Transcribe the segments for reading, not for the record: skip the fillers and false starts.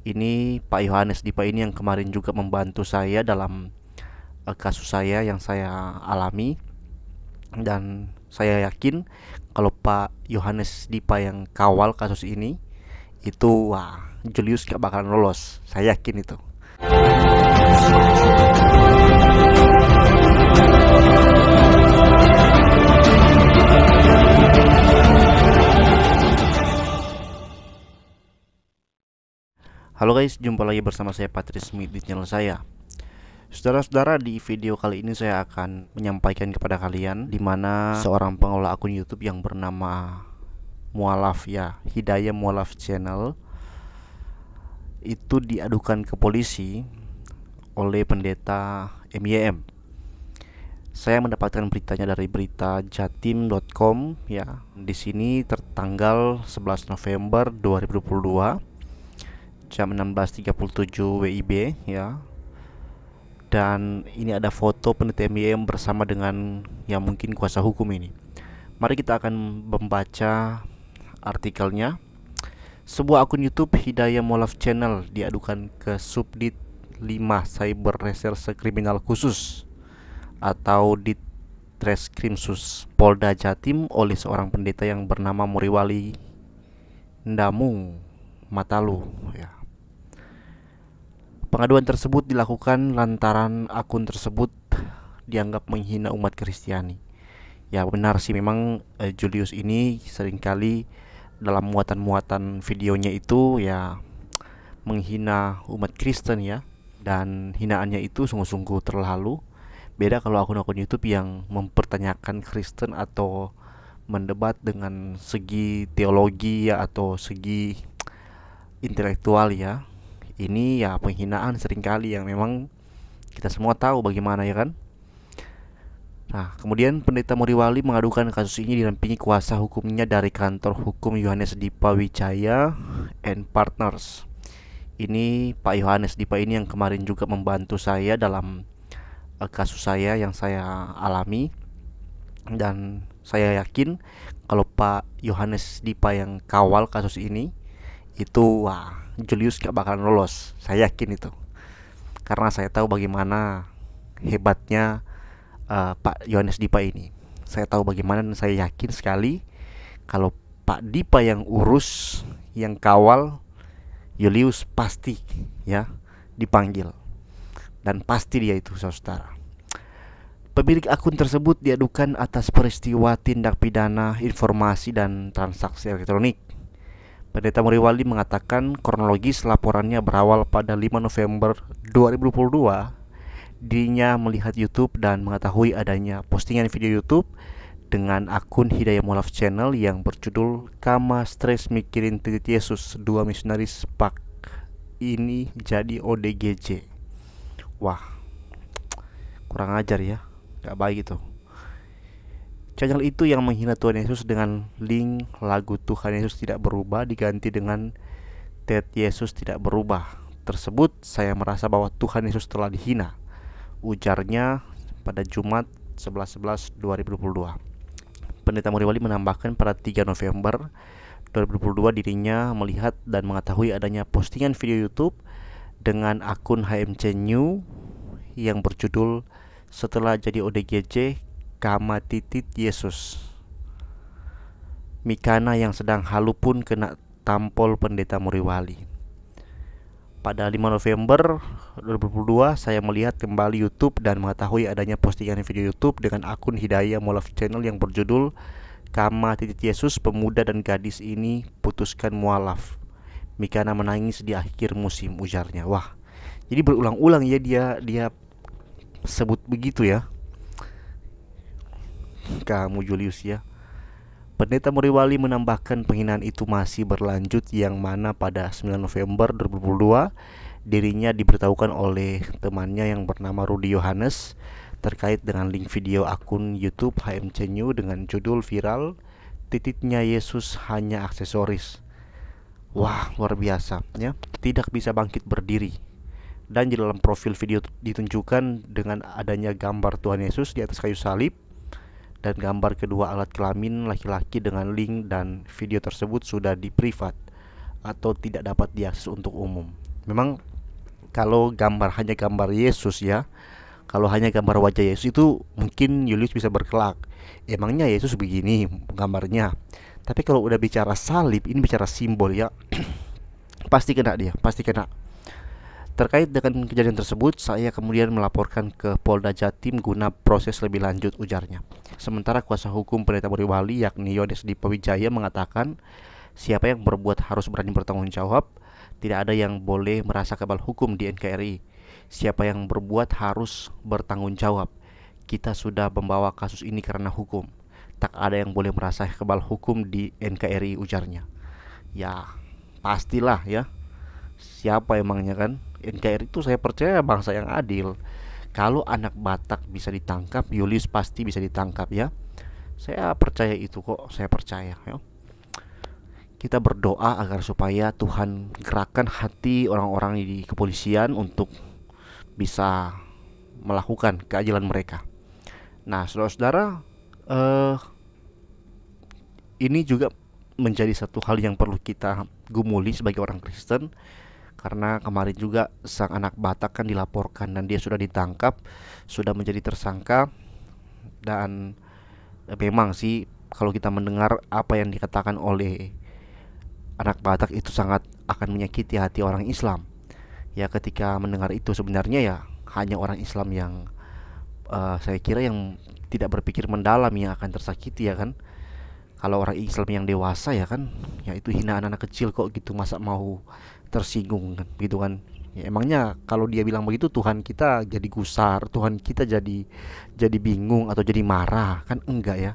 Ini Pak Yohanes Dipa ini yang kemarin juga membantu saya dalam kasus saya yang saya alami, dan saya yakin kalau Pak Yohanes Dipa yang kawal kasus ini itu, wah, Julius gak bakalan lolos. Saya yakin itu. Halo guys, jumpa lagi bersama saya Patrice Smith di channel saya. Saudara-saudara, di video kali ini saya akan menyampaikan kepada kalian di mana seorang pengelola akun YouTube yang bernama Mualaf, ya, Hidayah Mualaf Channel, itu diadukan ke polisi oleh pendeta MYM. Saya mendapatkan beritanya dari berita jatim.com, ya. Di sini tertanggal 11 November 2022 jam 16.37 WIB, ya. Dan ini ada foto pendeta MYM bersama dengan yang mungkin kuasa hukum ini. Mari kita akan membaca artikelnya. Sebuah akun YouTube Hidayah Mualaf Channel diadukan ke Subdit 5 Cyber Reserse Kriminal Khusus atau Ditreskrimsus Polda Jatim oleh seorang pendeta yang bernama Muriwali Ndamung Matalu, ya. Pengaduan tersebut dilakukan lantaran akun tersebut dianggap menghina umat Kristiani. Ya, benar sih, memang Julius ini seringkali dalam muatan-muatan videonya itu ya menghina umat Kristen, ya. Dan hinaannya itu sungguh-sungguh terlalu. Beda kalau akun-akun YouTube yang mempertanyakan Kristen atau mendebat dengan segi teologi, ya, atau segi intelektual, ya. Ini ya penghinaan seringkali yang memang kita semua tahu bagaimana, ya kan. Nah, kemudian pendeta Muriwali mengadukan kasus ini didampingi kuasa hukumnya dari kantor hukum Yohanes Dipa Wijaya and Partners. Ini Pak Yohanes Dipa ini yang kemarin juga membantu saya dalam kasus saya yang saya alami, dan saya yakin kalau Pak Yohanes Dipa yang kawal kasus ini itu, wah, Julius gak bakalan lolos. Saya yakin itu, karena saya tahu bagaimana hebatnya Pak Yohanes Dipa ini. Saya tahu bagaimana, dan saya yakin sekali kalau Pak Dipa yang urus, yang kawal, Julius pasti, ya, dipanggil. Dan pasti dia itu, saudara. Pemilik akun tersebut diadukan atas peristiwa tindak pidana informasi dan transaksi elektronik. Pendeta Muriwali mengatakan kronologis laporannya berawal pada 5 November 2022. Dirinya melihat YouTube dan mengetahui adanya postingan video YouTube dengan akun Hidayah Mualaf Channel yang berjudul Kama Stres Mikirin Titit Yesus, dua misionaris pak ini jadi ODGJ. Wah, kurang ajar, ya, gak baik itu. Channel itu yang menghina Tuhan Yesus dengan link lagu Tuhan Yesus tidak berubah diganti dengan Tet Yesus tidak berubah tersebut. Saya merasa bahwa Tuhan Yesus telah dihina, ujarnya pada Jumat 11/11/2022. Pendeta Muriwali menambahkan pada 3 November 2022 dirinya melihat dan mengetahui adanya postingan video YouTube dengan akun HMC New yang berjudul Setelah Jadi ODGJ, Kama Titit Yesus. Mikana yang sedang halu pun kena tampol pendeta Muriwali. Pada 5 November 2022 saya melihat kembali YouTube dan mengetahui adanya postingan video YouTube dengan akun Hidayah Mualaf Channel yang berjudul Kama Titit Yesus, pemuda dan gadis ini putuskan mualaf. Mikana menangis di akhir musim, ujarnya. Wah, jadi berulang-ulang ya dia sebut begitu, ya. Kamu Julius, ya. Pendeta Muriwali menambahkan penghinaan itu masih berlanjut, yang mana pada 9 November 2022 dirinya diberitahukan oleh temannya yang bernama Rudy Yohanes terkait dengan link video akun YouTube HMC New dengan judul viral Tititnya Yesus hanya aksesoris. Wah, luar biasa, ya. Tidak bisa bangkit berdiri. Dan di dalam profil video ditunjukkan dengan adanya gambar Tuhan Yesus di atas kayu salib dan gambar kedua alat kelamin laki-laki dengan link, dan video tersebut sudah di privat atau tidak dapat diakses untuk umum. Memang kalau hanya gambar Yesus ya, kalau hanya gambar wajah Yesus itu mungkin Julius bisa berkelak. Emangnya Yesus begini gambarnya. Tapi kalau udah bicara salib, ini bicara simbol ya, pasti kena dia, pasti kena. Terkait dengan kejadian tersebut, saya kemudian melaporkan ke Polda Jatim guna proses lebih lanjut, ujarnya. Sementara kuasa hukum Pendeta Boyolali yakni Yones Dipa Wijaya mengatakan siapa yang berbuat harus berani bertanggung jawab. Tidak ada yang boleh merasa kebal hukum di NKRI. Siapa yang berbuat harus bertanggung jawab. Kita sudah membawa kasus ini karena hukum. Tak ada yang boleh merasa kebal hukum di NKRI, ujarnya. Ya, pastilah ya. Siapa emangnya kan? NKRI itu saya percaya bangsa yang adil. Kalau anak Batak bisa ditangkap, Julius pasti bisa ditangkap ya. Saya percaya itu kok, saya percaya ya. Kita berdoa agar supaya Tuhan gerakkan hati orang-orang di kepolisian untuk bisa melakukan keadilan mereka. Nah, saudara-saudara, eh, ini juga menjadi satu hal yang perlu kita gumuli sebagai orang Kristen, karena kemarin juga sang anak Batak kan dilaporkan dan dia sudah ditangkap, sudah menjadi tersangka. Dan memang sih kalau kita mendengar apa yang dikatakan oleh anak Batak itu sangat akan menyakiti hati orang Islam. Ya, ketika mendengar itu sebenarnya ya hanya orang Islam yang saya kira yang tidak berpikir mendalam yang akan tersakiti ya kan. Kalau orang Islam yang dewasa ya kan, ya itu hinaan anak kecil kok gitu, masa mau tersinggung kan gitu kan. Ya, emangnya kalau dia bilang begitu Tuhan kita jadi gusar, Tuhan kita jadi bingung atau jadi marah kan, enggak ya.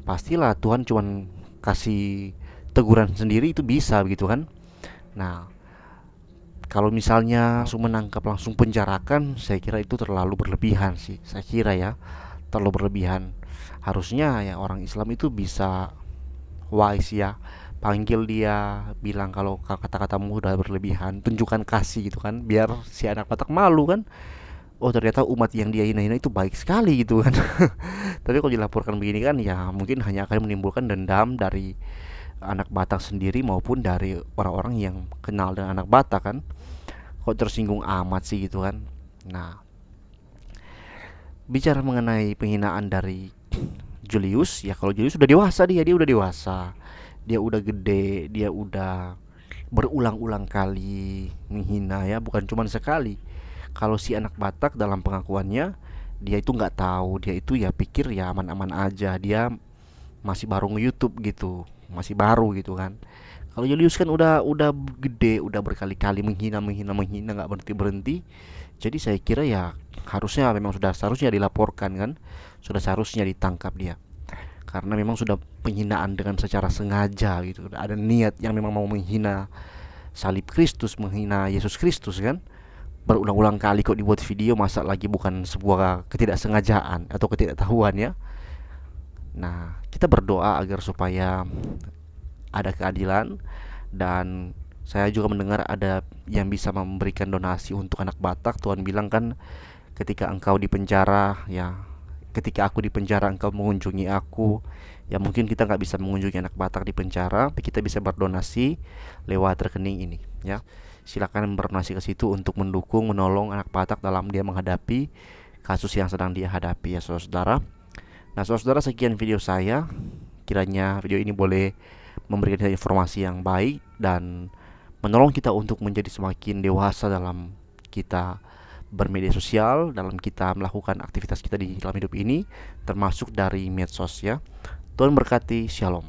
Pastilah Tuhan cuman kasih teguran sendiri itu bisa begitu kan. Nah, kalau misalnya langsung menangkap langsung penjarakan, saya kira itu terlalu berlebihan sih. Saya kira ya, terlalu berlebihan. Harusnya ya orang Islam itu bisa wise ya, panggil dia, bilang kalau kata-katamu udah berlebihan, tunjukkan kasih gitu kan, biar si anak Batak malu kan. Oh, ternyata umat yang dia hina-hina itu baik sekali gitu kan. Tapi kalau dilaporkan begini kan ya mungkin hanya akan menimbulkan dendam dari anak Batak sendiri maupun dari orang-orang yang kenal dengan anak Batak kan. Kok tersinggung amat sih gitu kan. Nah, bicara mengenai penghinaan dari Julius, ya kalau Julius sudah dewasa, dia udah dewasa, dia udah gede, dia udah berulang-ulang kali menghina ya, bukan cuma sekali. Kalau si anak Batak dalam pengakuannya, dia itu nggak tahu, dia itu ya pikir ya aman-aman aja, dia masih baru nge-YouTube gitu, masih baru gitu kan. Kalau Julius kan udah gede, udah berkali-kali menghina nggak berhenti berhenti. Jadi saya kira ya harusnya memang sudah seharusnya dilaporkan kan, sudah seharusnya ditangkap dia. Karena memang sudah penghinaan dengan secara sengaja gitu. Ada niat yang memang mau menghina salib Kristus, menghina Yesus Kristus kan. Berulang-ulang kali kok dibuat video, masa lagi bukan sebuah ketidaksengajaan atau ketidaktahuan ya. Nah, kita berdoa agar supaya ada keadilan. Dan saya juga mendengar ada yang bisa memberikan donasi untuk anak Batak. Tuhan bilang kan, ketika engkau di penjara ya, ketika aku di penjara engkau mengunjungi aku. Ya mungkin kita nggak bisa mengunjungi anak Batak di penjara, tapi kita bisa berdonasi lewat rekening ini ya. Silakan berdonasi ke situ untuk mendukung, menolong anak Batak dalam dia menghadapi kasus yang sedang dia hadapi ya saudara. Nah saudara, sekian video saya. Kiranya video ini boleh memberikan informasi yang baik dan menolong kita untuk menjadi semakin dewasa dalam kita bermedia sosial, dalam kita melakukan aktivitas kita di dalam hidup ini, termasuk dari medsos ya. Tuhan berkati, shalom.